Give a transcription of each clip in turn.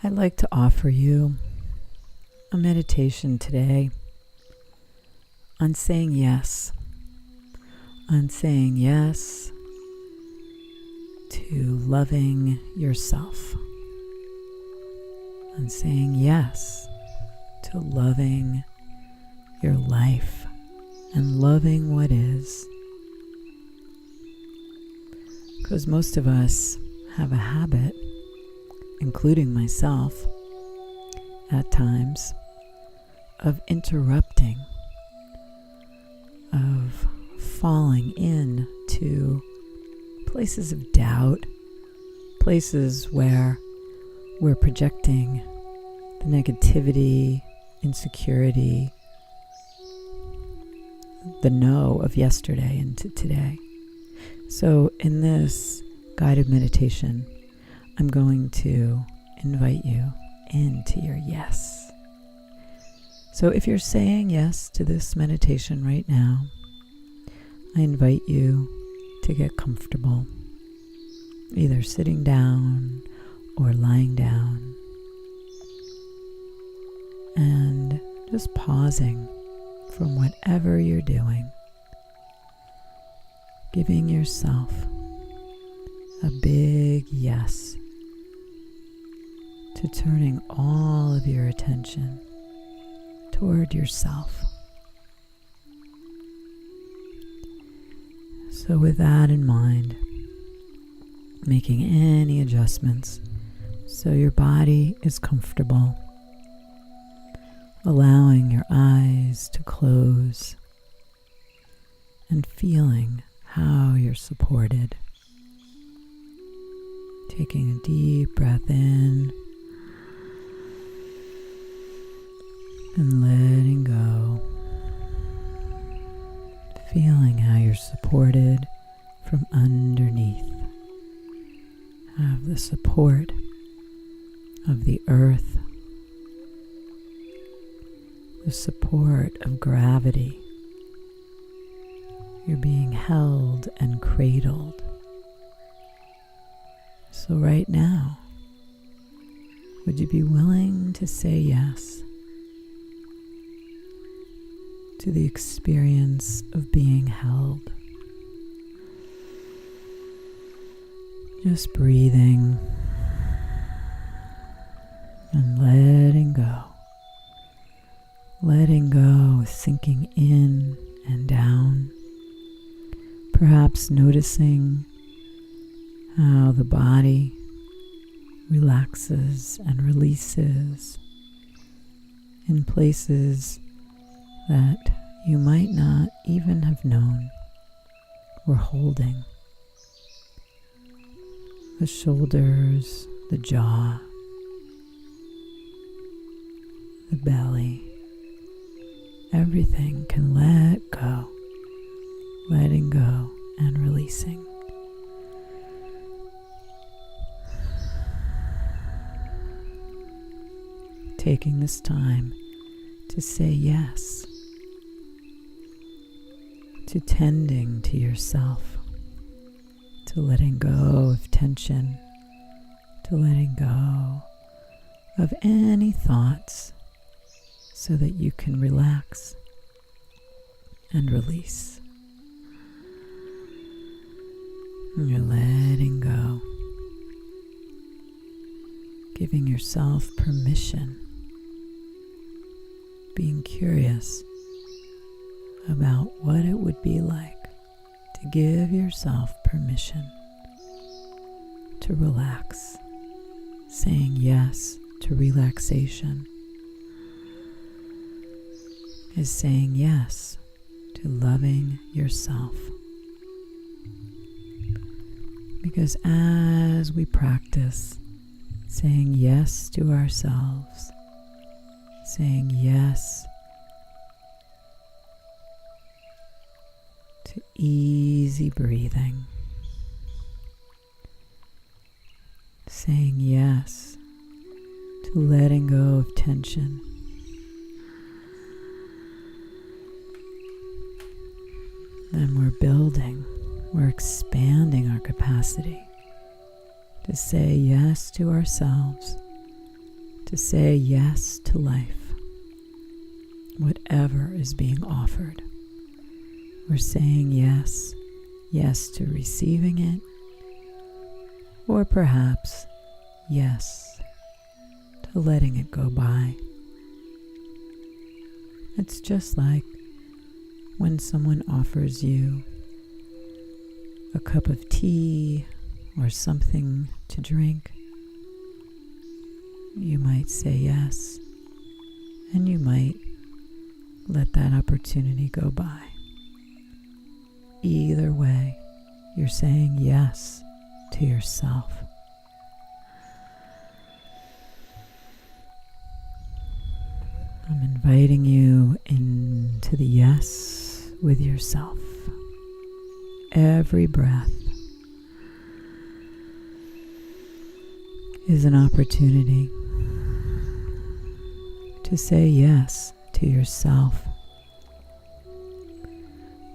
I'd like to offer you a meditation today on saying yes. On saying yes to loving yourself. On saying yes to loving your life and loving what is. Because most of us have a habit, including myself, at times, of interrupting, of falling into places of doubt, places where we're projecting the negativity, insecurity, the no of yesterday into today. So in this guided meditation, I'm going to invite you into your yes. So if you're saying yes to this meditation right now, I invite you to get comfortable, either sitting down or lying down, and just pausing from whatever you're doing, giving yourself a big yes to turning all of your attention toward yourself. So with that in mind, making any adjustments so your body is comfortable, allowing your eyes to close and feeling how you're supported. Taking a deep breath in and letting go. Feeling how you're supported from underneath. Have the support of the earth, the support of gravity. You're being held and cradled. So right now, would you be willing to say yes to the experience of being held? Just breathing and letting go. Letting go, sinking in and down. Perhaps noticing how the body relaxes and releases in places that you might not even have known were holding. The shoulders, the jaw, the belly, everything can let go, letting go and releasing. Taking this time to say yes to tending to yourself, to letting go of tension, to letting go of any thoughts so that you can relax and release. And you're letting go, giving yourself permission, being curious about what it would be like to give yourself permission to relax, saying yes to relaxation is saying yes to loving yourself. Because as we practice saying yes to ourselves, saying yes to easy breathing, saying yes to letting go of tension, then we're expanding our capacity to say yes to ourselves to say yes to life, whatever is being offered. We're saying yes to receiving it, or perhaps yes to letting it go by. It's just like when someone offers you a cup of tea or something to drink. You might say yes, and you might let that opportunity go by. Either way, you're saying yes to yourself. I'm inviting you into the yes with yourself. Every breath is an opportunity to say yes to yourself.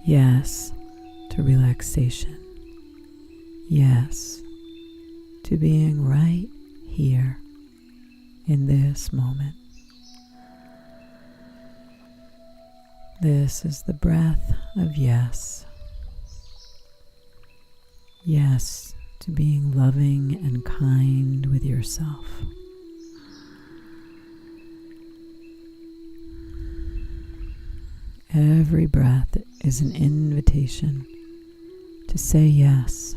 Yes to relaxation. Yes to being right here in this moment. This is the breath of yes. Yes to being loving and kind with yourself. Every breath is an invitation to say yes.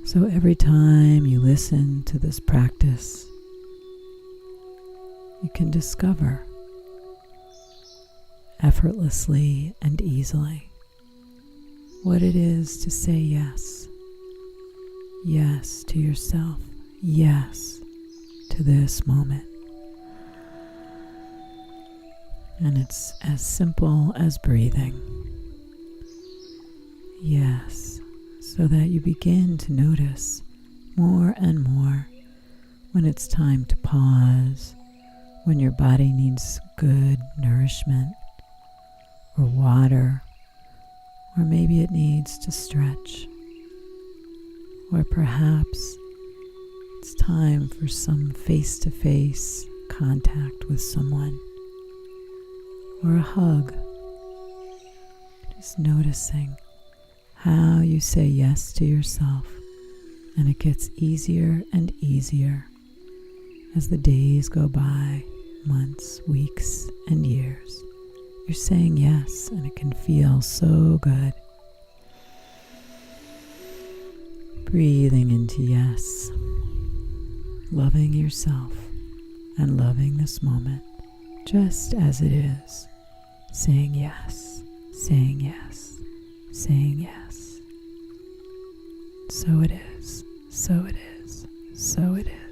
So every time you listen to this practice, you can discover effortlessly and easily what it is to say yes. Yes to yourself. Yes to this moment. And it's as simple as breathing. Yes, so that you begin to notice more and more when it's time to pause, when your body needs good nourishment or water, or maybe it needs to stretch, or perhaps it's time for some face-to-face contact with someone, or a hug. Just noticing how you say yes to yourself, and it gets easier and easier as the days go by, months, weeks, and years. You're saying yes, and it can feel so good. Breathing into yes, loving yourself and loving this moment just as it is, saying yes, saying yes, saying yes. So it is, so it is, so it is.